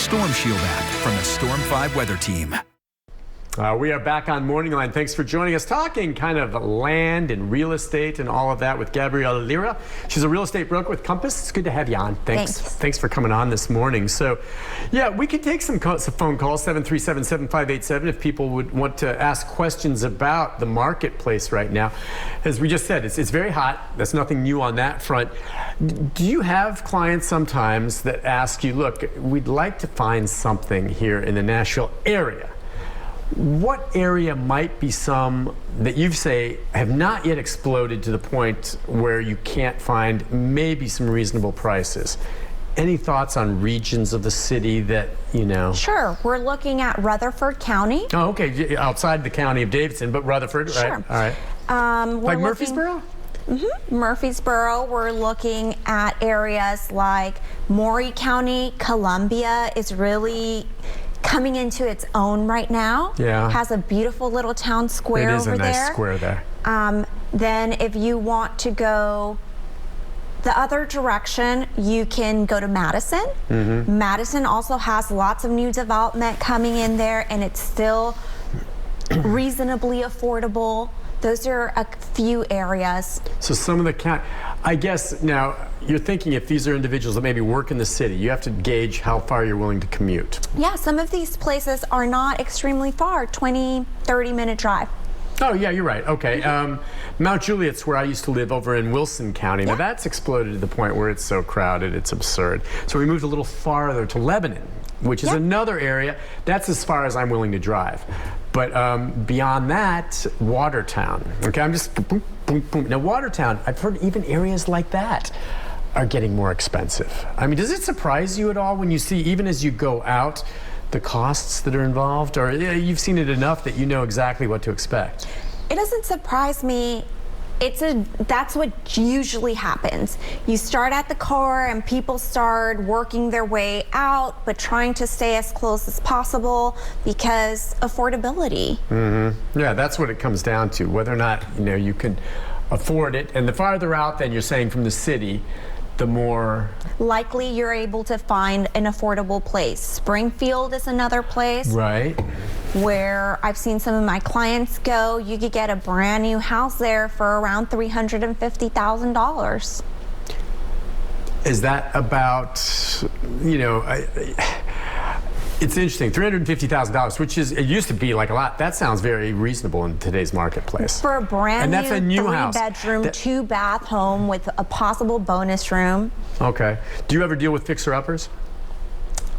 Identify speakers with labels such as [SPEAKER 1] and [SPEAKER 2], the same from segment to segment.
[SPEAKER 1] Storm Shield app from the Storm 5 Weather Team.
[SPEAKER 2] We are back on MorningLine. Thanks for joining us, talking kind of land and real estate and all of that with Gabriela Lira. She's a real estate broker with Compass. It's good to have you on. Thanks for coming on this morning. So, yeah, we could take some phone calls, 737-7587, if people would want to ask questions about the marketplace right now. As we just said, it's very hot. There's nothing new on that front. Do you have clients sometimes that ask you, look, we'd like to find something here in the Nashville area? What area might be some that you say have not yet exploded to the point where you can't find maybe some reasonable prices? Any thoughts on regions of the city that, you know?
[SPEAKER 3] Sure. We're looking at Rutherford County.
[SPEAKER 2] Oh, okay. Outside the county of Davidson, but Rutherford,
[SPEAKER 3] sure.
[SPEAKER 2] Right? All right. Like Murfreesboro?
[SPEAKER 3] Murfreesboro. We're looking at areas like Maury County. Columbia is really coming into its own right now.
[SPEAKER 2] Yeah.
[SPEAKER 3] Has a beautiful little town square over there.
[SPEAKER 2] It is a nice square there.
[SPEAKER 3] Then if you want to go the other direction, you can go to Madison. Madison also has lots of new development coming in there, and it's still reasonably affordable. Those are a few areas.
[SPEAKER 2] So some of the I guess now you're thinking if these are individuals that maybe work in the city, you have to gauge how far you're willing to commute.
[SPEAKER 3] Yeah, some of these places are not extremely far, 20, 30-minute drive.
[SPEAKER 2] Oh, yeah, you're right. Okay. Mount Juliet's where I used to live over in Wilson County.
[SPEAKER 3] Yeah.
[SPEAKER 2] Now, that's exploded to the point where it's so crowded, it's absurd. So we moved a little farther to Lebanon, which is another area. That's as far as I'm willing to drive. But beyond that, Watertown. Okay, I'm just boom, boom, boom. Now, Watertown, I've heard even areas like that are getting more expensive. I mean, does it surprise you at all when you see, even as you go out, the costs that are involved? Or you've seen it enough that you know exactly what to expect?
[SPEAKER 3] It doesn't surprise me. That's what usually happens. You start at the core and people start working their way out, but trying to stay as close as possible because affordability.
[SPEAKER 2] Yeah, that's what it comes down to, whether or not you can afford it. And the farther out, then you're saying from the city, the more
[SPEAKER 3] likely you're able to find an affordable place. Springfield is another place.
[SPEAKER 2] Right.
[SPEAKER 3] Where I've seen some of my clients go. You could get a brand new house there for around $350,000.
[SPEAKER 2] Is that about, it's interesting, $350,000, which is, it used to be like a lot. That sounds very reasonable in today's marketplace.
[SPEAKER 3] For a brand
[SPEAKER 2] and that's a new house.
[SPEAKER 3] 3-bedroom, 2-bath home with a possible bonus room.
[SPEAKER 2] Okay. Do you ever deal with fixer-uppers?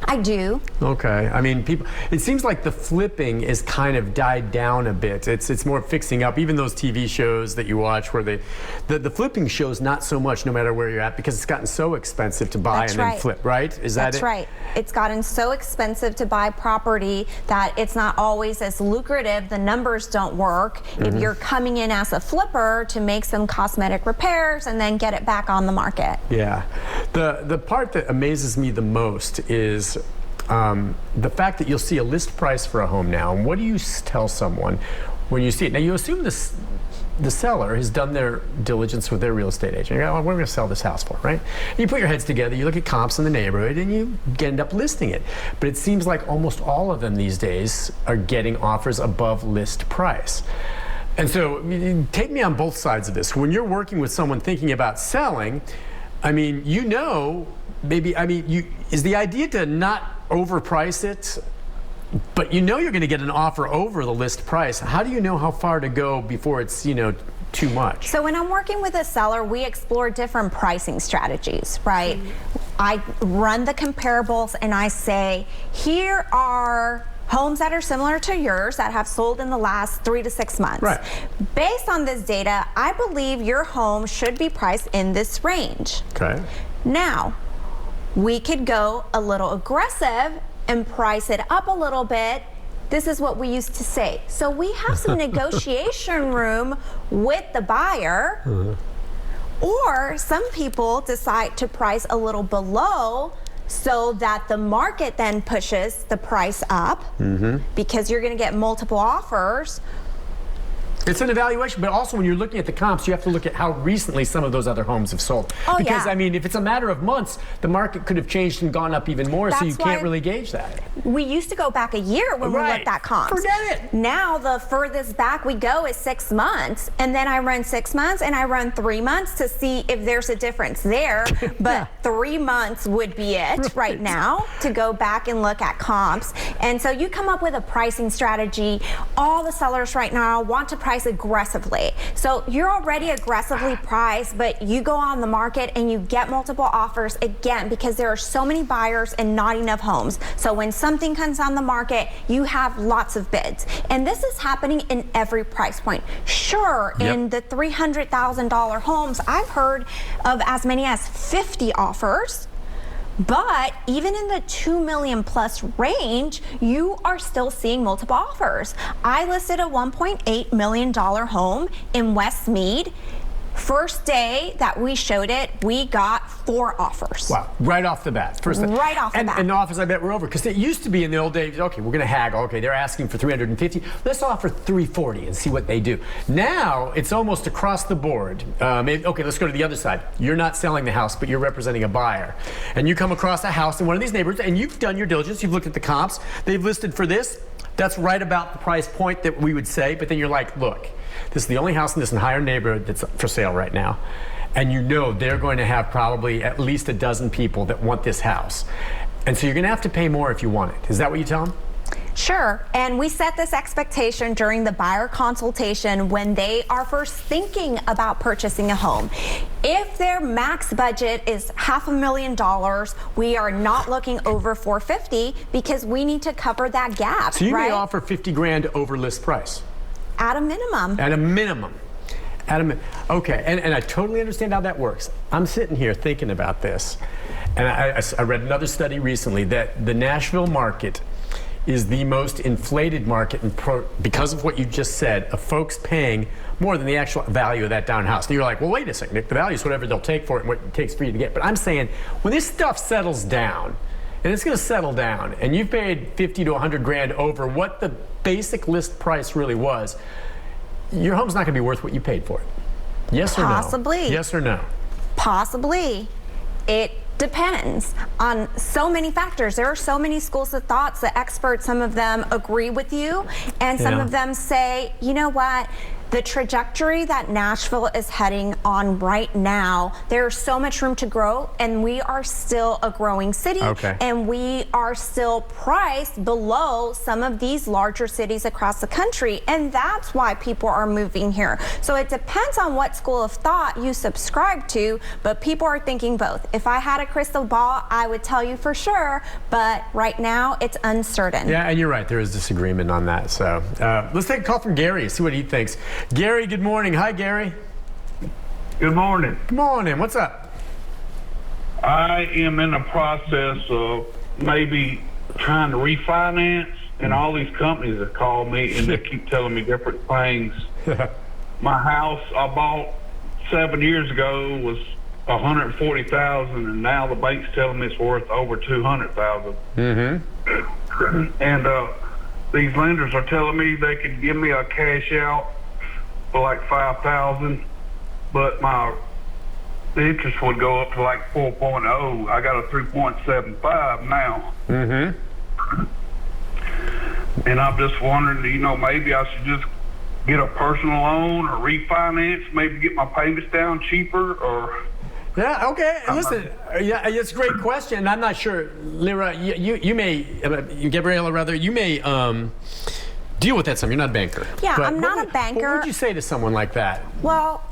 [SPEAKER 3] I do.
[SPEAKER 2] Okay. I mean, it seems like the flipping is kind of died down a bit. It's more fixing up. Even those TV shows that you watch where the flipping shows not so much no matter where you're at because it's gotten so expensive to buy then flip, right? Is that it?
[SPEAKER 3] That's right. It's gotten so expensive to buy property that it's not always as lucrative. The numbers don't work if you're coming in as a flipper to make some cosmetic repairs and then get it back on the market.
[SPEAKER 2] Yeah. The part that amazes me the most is the fact that you'll see a list price for a home now. And what do you tell someone when you see it? Now, you assume the seller has done their diligence with their real estate agent. You go, well, what are we going to sell this house for, right? And you put your heads together, you look at comps in the neighborhood, and you end up listing it. But it seems like almost all of them these days are getting offers above list price. And so take me on both sides of this. When you're working with someone thinking about selling, I mean, is the idea to not overprice it, but you're going to get an offer over the list price? How do you know how far to go before it's, too much?
[SPEAKER 3] So when I'm working with a seller, we explore different pricing strategies, right? I run the comparables and I say, here are homes that are similar to yours that have sold in the last 3 to 6 months.
[SPEAKER 2] Right.
[SPEAKER 3] Based on this data, I believe your home should be priced in this range.
[SPEAKER 2] Okay.
[SPEAKER 3] Now, we could go a little aggressive and price it up a little bit. This is what we used to say. So we have some negotiation room with the buyer. Or some people decide to price a little below so that the market then pushes the price up because you're going to get multiple offers.
[SPEAKER 2] It's an evaluation, but also when you're looking at the comps, you have to look at how recently some of those other homes have sold.
[SPEAKER 3] Oh,
[SPEAKER 2] because,
[SPEAKER 3] yeah.
[SPEAKER 2] I mean, if it's a matter of months, the market could have changed and gone up even more, so you can't really gauge that.
[SPEAKER 3] We used to go back a year when we looked at comps.
[SPEAKER 2] Forget it.
[SPEAKER 3] Now the furthest back we go is 6 months, and then I run 6 months and I run 3 months to see if there's a difference there. But 3 months would be it right now to go back and look at comps. And so you come up with a pricing strategy. All the sellers right now want to price aggressively. So you're already aggressively priced, but you go on the market and you get multiple offers again because there are so many buyers and not enough homes. So when something comes on the market, you have lots of bids. And this is happening in every price point. Sure, in the $300,000 homes, I've heard of as many as 50 offers. But even in the $2 million plus range, you are still seeing multiple offers. I listed a $1.8 million home in West Mead. First day that we showed it, we got 4 offers.
[SPEAKER 2] Wow, right off the bat.
[SPEAKER 3] Right off the bat.
[SPEAKER 2] And the offers, I bet, were over. Because it used to be in the old days, okay, we're going to haggle. Okay, they're asking for $350. Let's offer $340 and see what they do. Now, it's almost across the board. Okay, let's go to the other side. You're not selling the house, but you're representing a buyer. And you come across a house in one of these neighborhoods, and you've done your diligence. You've looked at the comps. They've listed for this. That's right about the price point that we would say. But then you're like, look, this is the only house in this entire neighborhood that's for sale right now. And you know they're going to have probably at least a dozen people that want this house. And so you're going to have to pay more if you want it. Is that what you tell them?
[SPEAKER 3] Sure, and we set this expectation during the buyer consultation when they are first thinking about purchasing a home. If their max budget is $500,000, we are not looking over $450 because we need to cover that gap.
[SPEAKER 2] So you may offer $50,000 over list price.
[SPEAKER 3] At a minimum.
[SPEAKER 2] At a minimum. Okay, and I totally understand how that works. I'm sitting here thinking about this, and I read another study recently that the Nashville market is the most inflated market because of what you just said, of folks paying more than the actual value of that down house. And you're like, well, wait a second, Nick, the value is whatever they'll take for it and what it takes for you to get. But I'm saying, when this stuff settles down, and it's going to settle down, and you've paid $50,000 to $100,000 over what the basic list price really was, your home's not going to be worth what you paid for it. Yes or no?
[SPEAKER 3] Possibly.
[SPEAKER 2] Yes or no?
[SPEAKER 3] Possibly. It depends on so many factors. There are so many schools of thoughts. The experts, some of them agree with you, and some of them say, you know what? The trajectory that Nashville is heading on right now, there's so much room to grow, and we are still a growing city, and we are still priced below some of these larger cities across the country, and that's why people are moving here. So it depends on what school of thought you subscribe to, but people are thinking both. If I had a crystal ball, I would tell you for sure, but right now it's uncertain.
[SPEAKER 2] Yeah, and you're right, there is disagreement on that. So let's take a call from Gary, see what he thinks. Gary, good morning. Hi, Gary.
[SPEAKER 4] Good morning.
[SPEAKER 2] Good morning. What's up?
[SPEAKER 4] I am in the process of maybe trying to refinance, and all these companies have called me, and they keep telling me different things. My house I bought 7 years ago was $140,000, and now the bank's telling me it's worth over $200,000. And these lenders are telling me they could give me a cash out for like $5,000, but the interest would go up to like 4.0. I got a 3.75 now. And I'm just wondering, maybe I should just get a personal loan or refinance, maybe get my payments down cheaper, or...
[SPEAKER 2] Yeah, okay. Listen, it's a great question. I'm not sure, Lira, you may, Gabriela rather, you may deal with that some. You're not a banker.
[SPEAKER 3] Yeah, I'm not a banker.
[SPEAKER 2] What would you say to someone like that?
[SPEAKER 3] Well,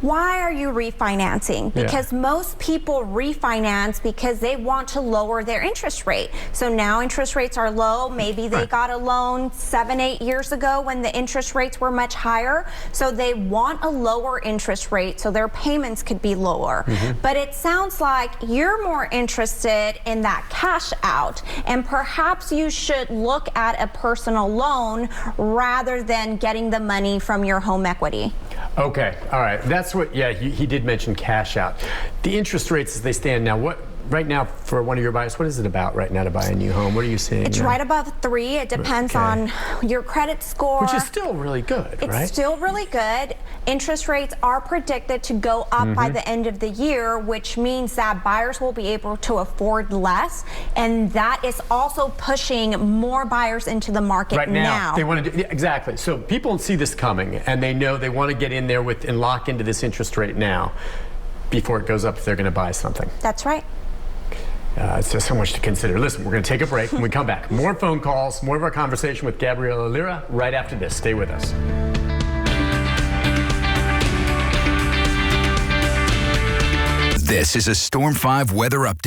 [SPEAKER 3] why are you refinancing? Because most people refinance because they want to lower their interest rate. So now interest rates are low. Maybe they got a loan 7, 8 years ago when the interest rates were much higher. So they want a lower interest rate so their payments could be lower. But it sounds like you're more interested in that cash out, and perhaps you should look at a personal loan rather than getting the money from your home equity.
[SPEAKER 2] Okay, all right. That's what, he did mention cash out. The interest rates as they stand now, right now for one of your buyers, what is it about right now to buy a new home? What are you seeing?
[SPEAKER 3] It's right above 3. It depends on your credit score.
[SPEAKER 2] Which is still really good, right?
[SPEAKER 3] It's still really good. Interest rates are predicted to go up by the end of the year, which means that buyers will be able to afford less, and that is also pushing more buyers into the market
[SPEAKER 2] right now. They want to do, exactly. So people see this coming, and they know they want to get in there with and lock into this interest rate now before it goes up if they're going to buy something.
[SPEAKER 3] That's right.
[SPEAKER 2] It's just so much to consider. Listen, we're going to take a break. When we come back, more phone calls, more of our conversation with Gabriela Lira right after this. Stay with us.
[SPEAKER 1] This is a Storm 5 weather update.